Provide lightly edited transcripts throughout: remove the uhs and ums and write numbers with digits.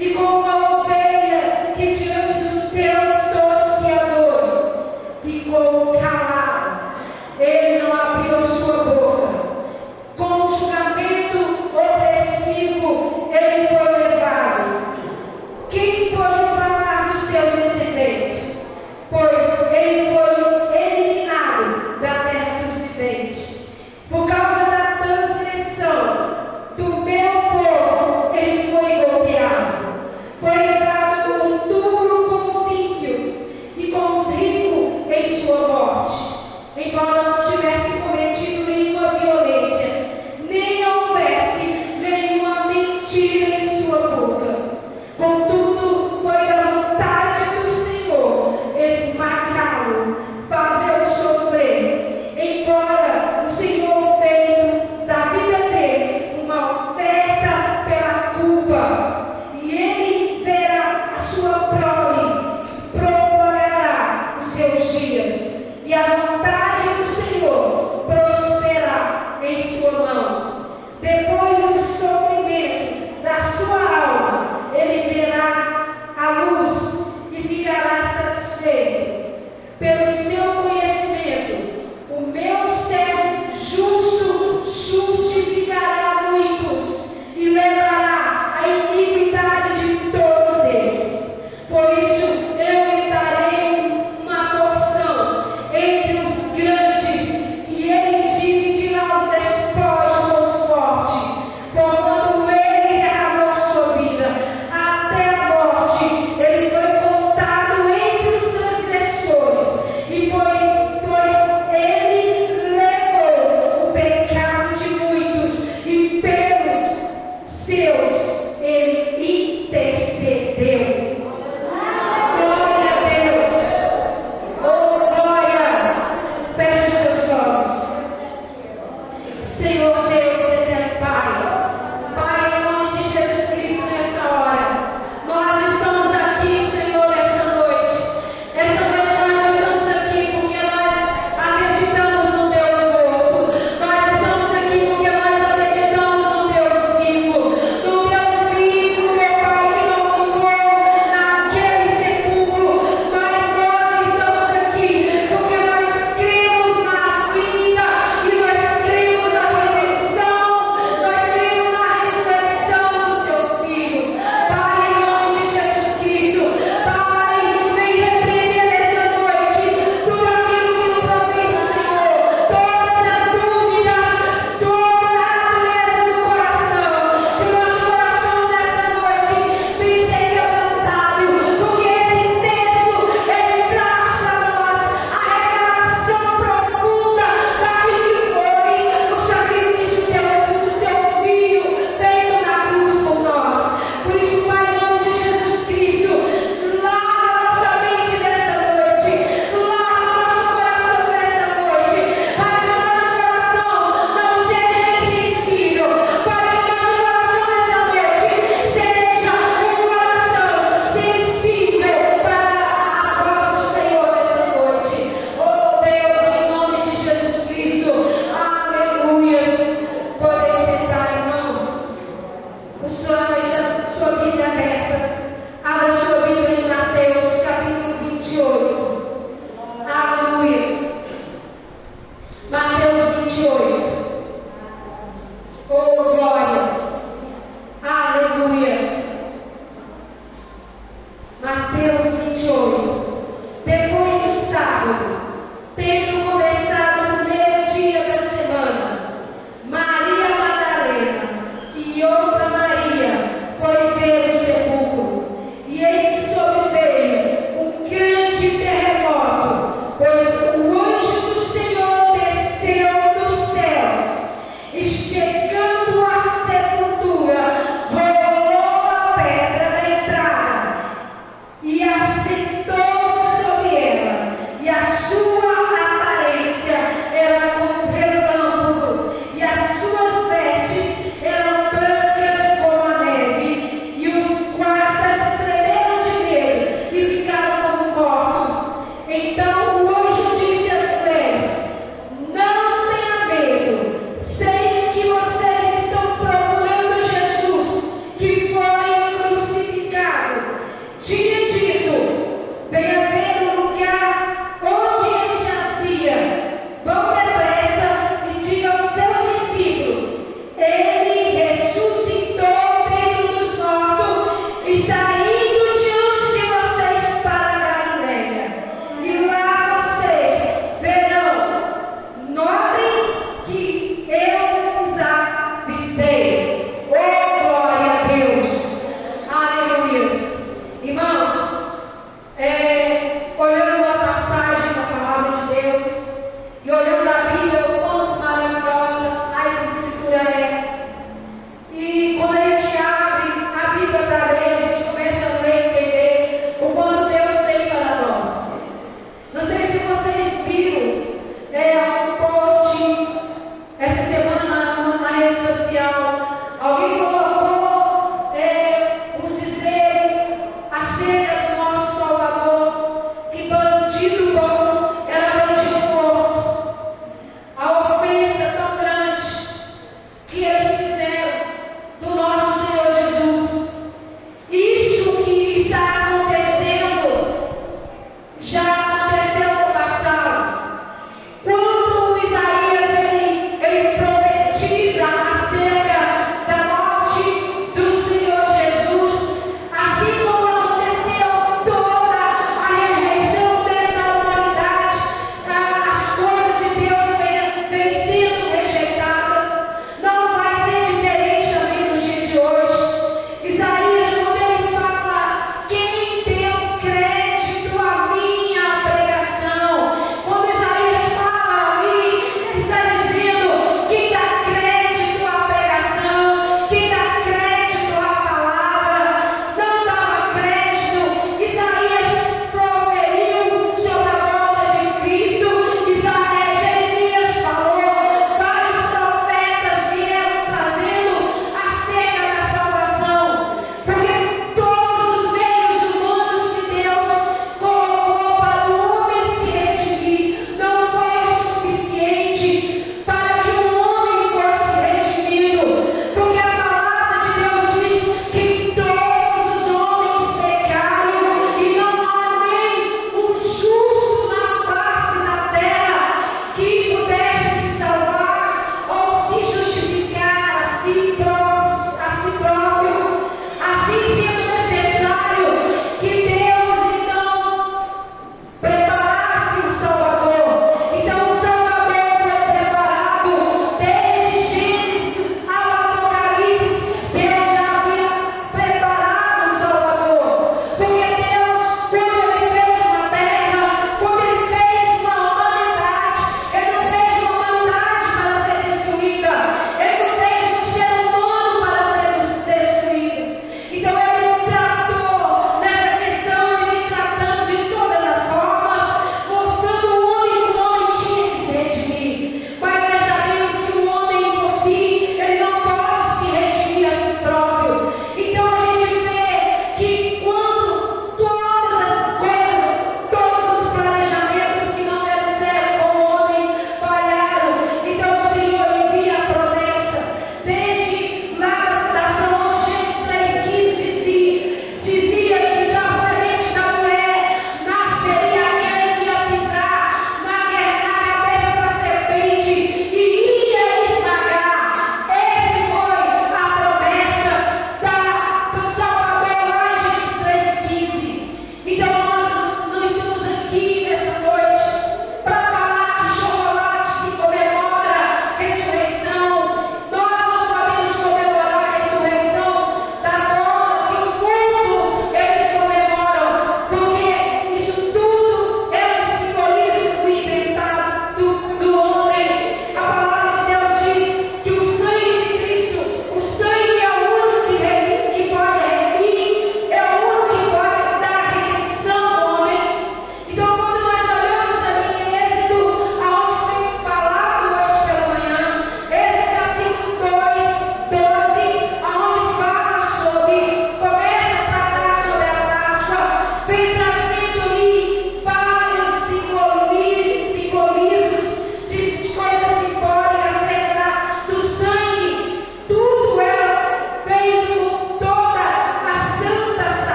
E como uma ovelha que diante dos seus Está indo diante de vocês para a Galileia. E lá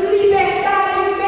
Liberdade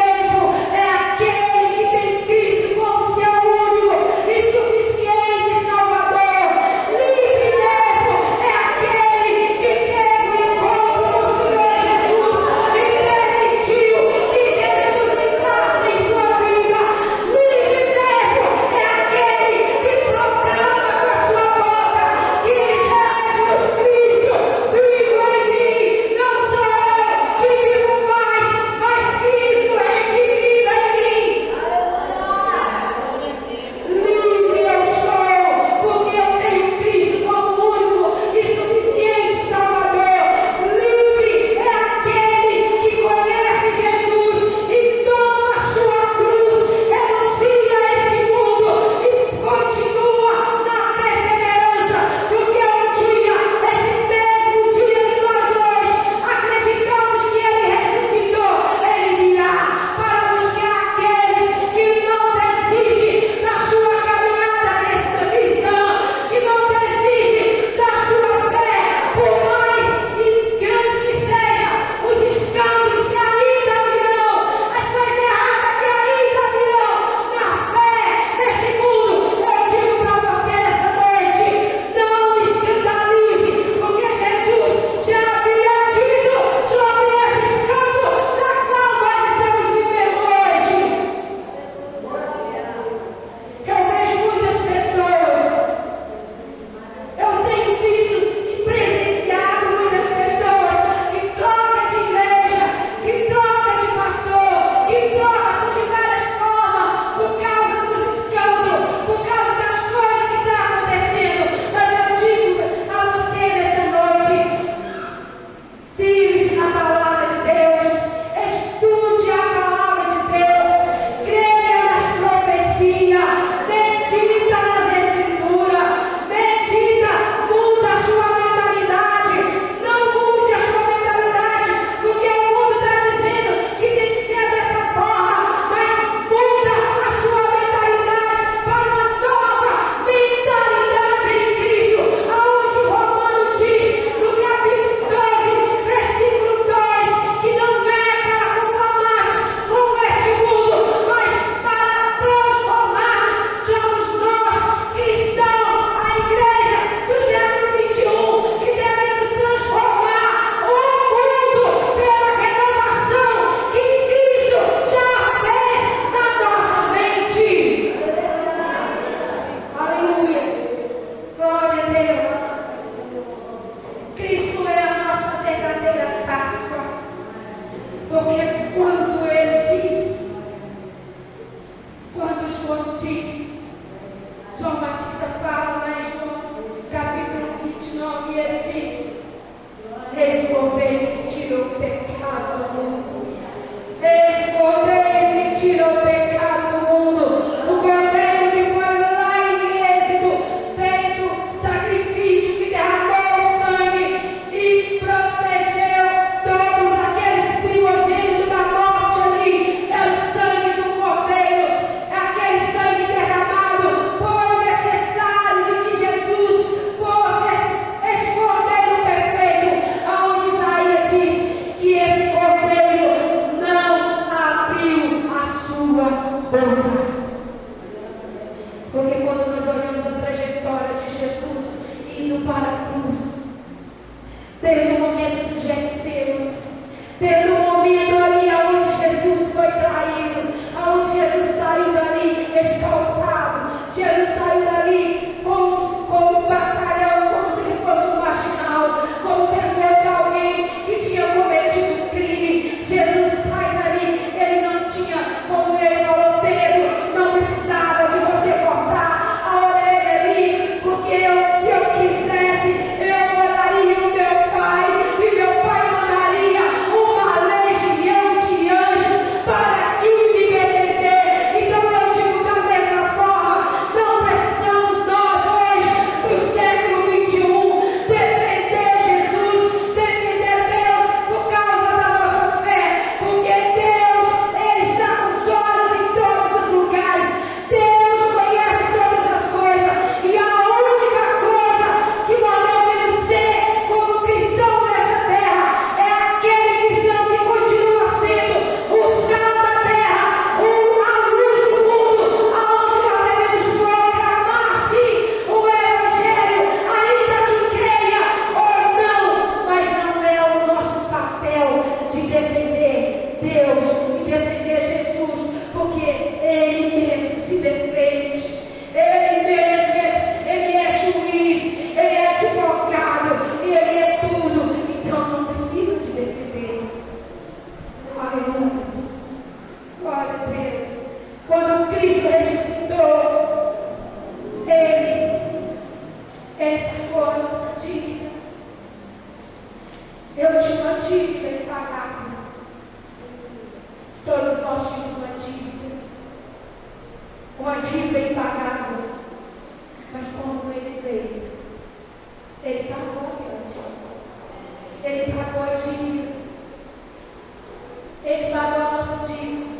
Ele pagou a nossa dívida.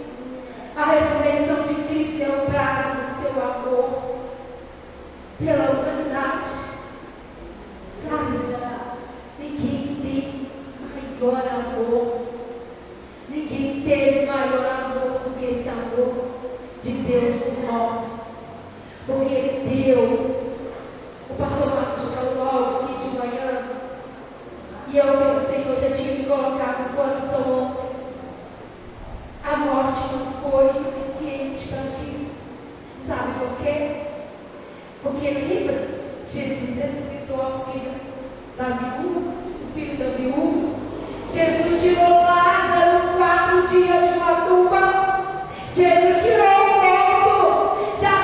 A ressurreição de Cristo é o prazo do seu amor pela humanidade. Sabe, ninguém tem maior amor. Ninguém teve maior amor do que esse amor de Deus por nós. Porque Ele deu. O pastor Marcos falou algo aqui de manhã. E eu, pelo Senhor, já tinha me colocado no coração ontem. A morte não foi suficiente para Cristo. Sabe por quê? Porque lembra, Jesus ressuscitou a filha da viúva, o filho da viúva. Jesus tirou Lázaro 4 dias de uma tumba. Jesus tirou o corpo. Já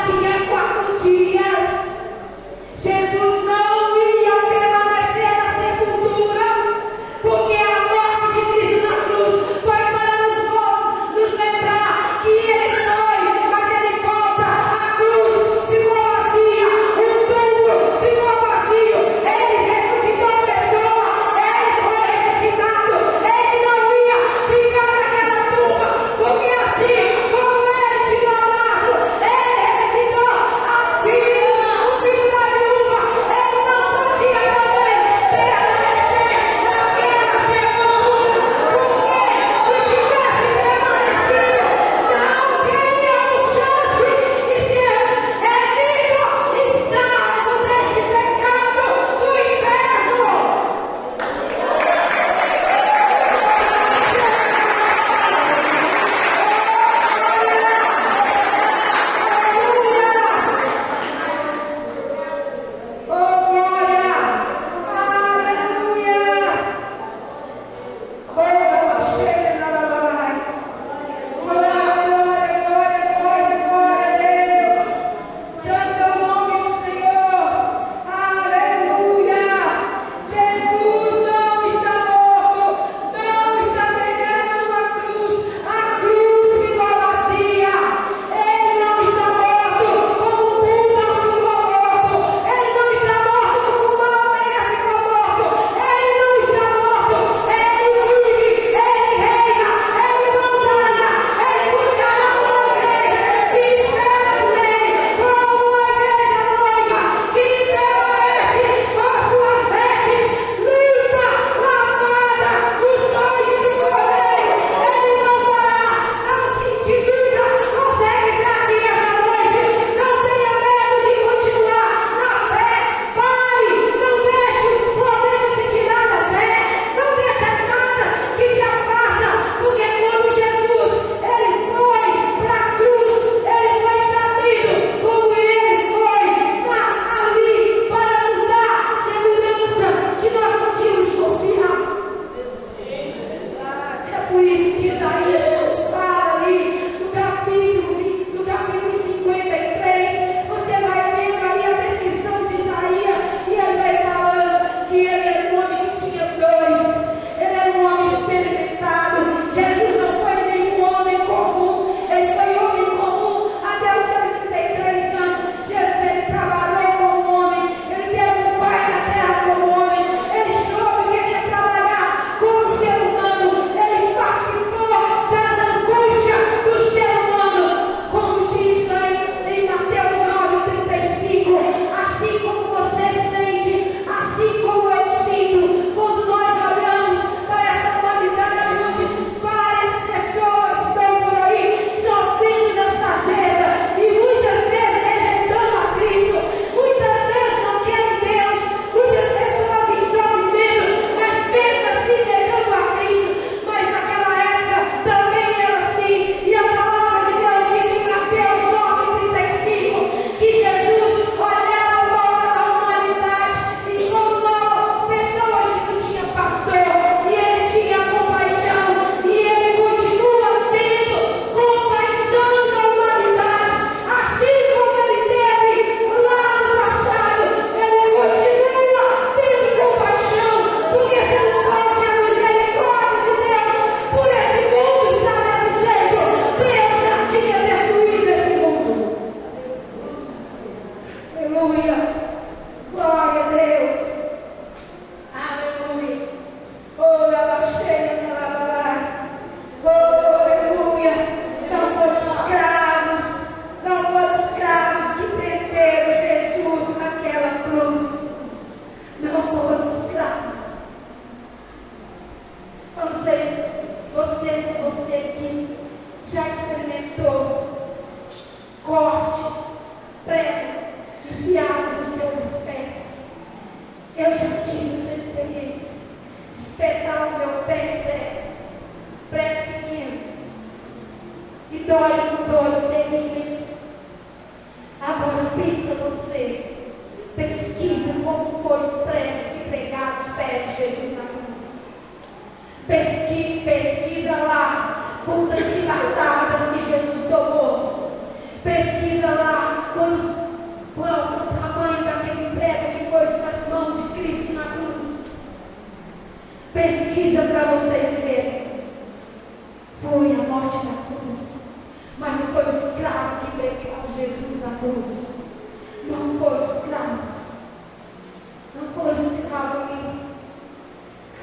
dói com dores terríveis. Agora pensa você, pesquisa como foram os pregos que pregaram os pés de Jesus na cruz. Pesquisa lá quantas chibatadas que Jesus tomou. Pesquisa lá qual o tamanho daquele prego que pôs na mão de Cristo na cruz. Pesquisa para vocês verem. Foi a morte na cruz, mas não foi o escravo que pregou Jesus na cruz. Não foram os escravos. Não foram os escravos.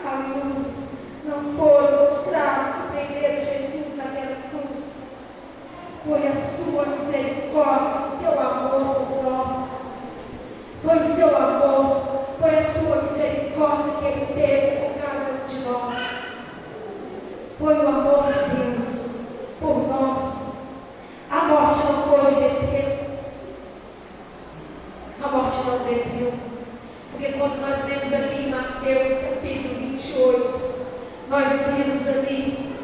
Aleluia. Não foram os escravos que prenderam Jesus naquela cruz. Foi a sua misericórdia, o seu amor por nós. Foi o seu amor, foi a sua misericórdia que Ele teve por cada um de nós. Foi o amor de Deus por nós. A morte não pôde deter. A morte não deter. Porque quando nós vemos ali em Mateus capítulo 28, nós vemos ali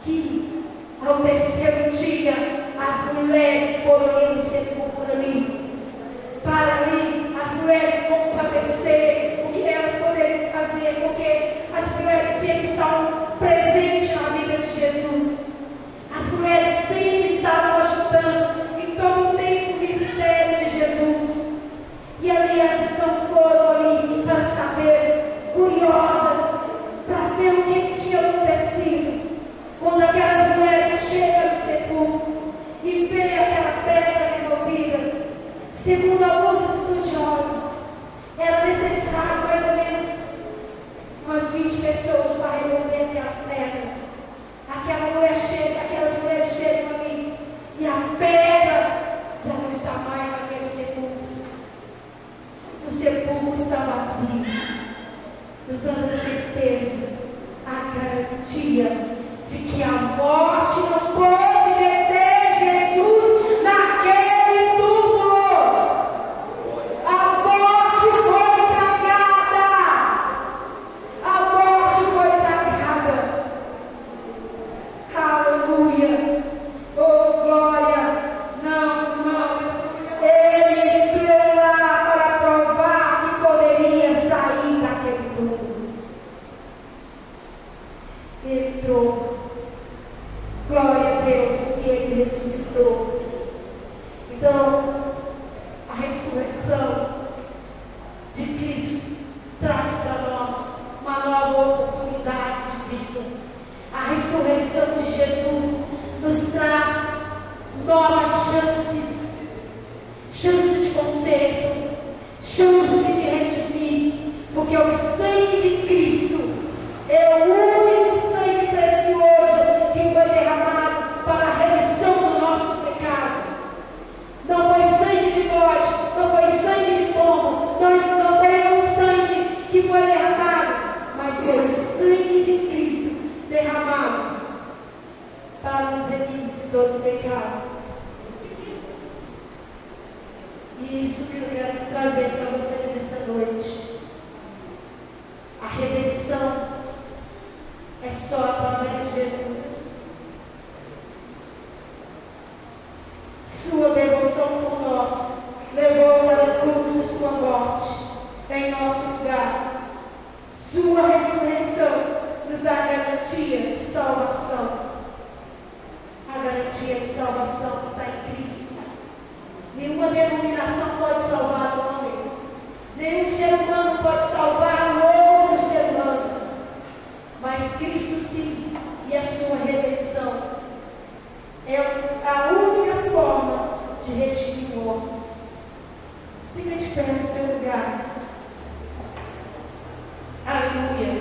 que ao terceiro dia as mulheres foram ali no sepulcro ali, para ali as mulheres compadecer o que elas poderiam fazer, porque as mulheres sempre estavam presentes na vida de Jesus. As mulheres sempre estavam ajudando em todo o tempo o ministério de Jesus. E ali elas então foram ali para saber, curiosas, para ver o que tinha acontecido. Quando aquelas mulheres chegam no sepulcro e veem aquela pedra removida, segundo alguns estudiosos, era necessário mais ou menos umas 20 pessoas para remover aquela pedra. Aquelas mulheres chegam ali e a pedra já não está mais naquele sepulcro. O sepulcro está vazio, nos dando a certeza, a garantia de que a morte não pode deter Jesus naquele túmulo. A morte foi tragada. A morte foi tragada. Aleluia. Oh, glória. Não, irmãos. Ele entrou lá para provar que poderia sair daquele túmulo. Ele entrou. Glória a Deus, e Ele ressuscitou. Então, a ressurreição de Cristo traz para nós uma nova oportunidade de vida. A ressurreição de Jesus nos traz novas chances de conserto, chances de redimir, porque o sangue de Cristo é o único sangue precioso que foi derramado para a remissão do nosso pecado. Não foi sangue de bode, não foi sangue de pombo, não foi nenhum sangue que foi derramado, mas foi o sangue de Cristo derramado para nos remir de todo pecado. E isso que eu quero trazer para vocês nessa noite. A redenção é só através de Jesus. Sua devoção por nós levou para a cruz a sua morte em nosso lugar. Sua ressurreição nos dá a garantia de salvação. A garantia de salvação está em Cristo. Nenhuma denominação pode salvar o homem. Nenhum ser humano pode salvar o outro ser humano. Mas Cristo sim, e a sua redenção é a única forma de redimir o homem. Fica de pé no seu lugar. Aleluia.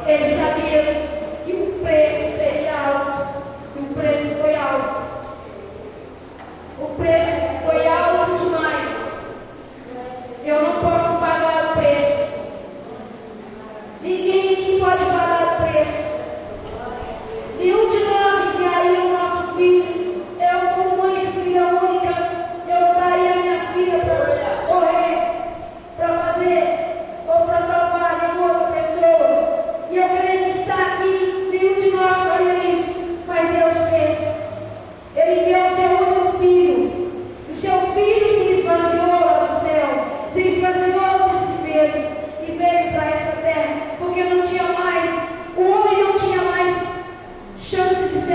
Ele sabia que o preço seria alto. E o preço foi alto. O preço foi alto demais. Eu não posso pagar o preço. Ninguém aqui pode pagar o preço. Nenhum de nós enviaria o nosso filho. Eu, como mãe de filha única, eu daria minha filha para correr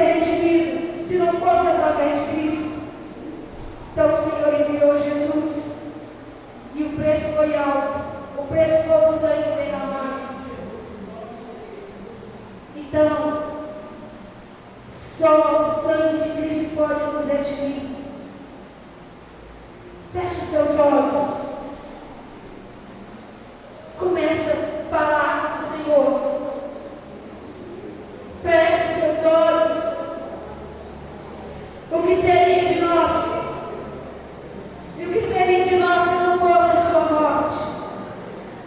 ser redimido se não fosse através de Cristo. Então o Senhor enviou Jesus e o preço foi alto, o preço foi o sangue derramado. Então, só o sangue de Cristo pode nos redimir.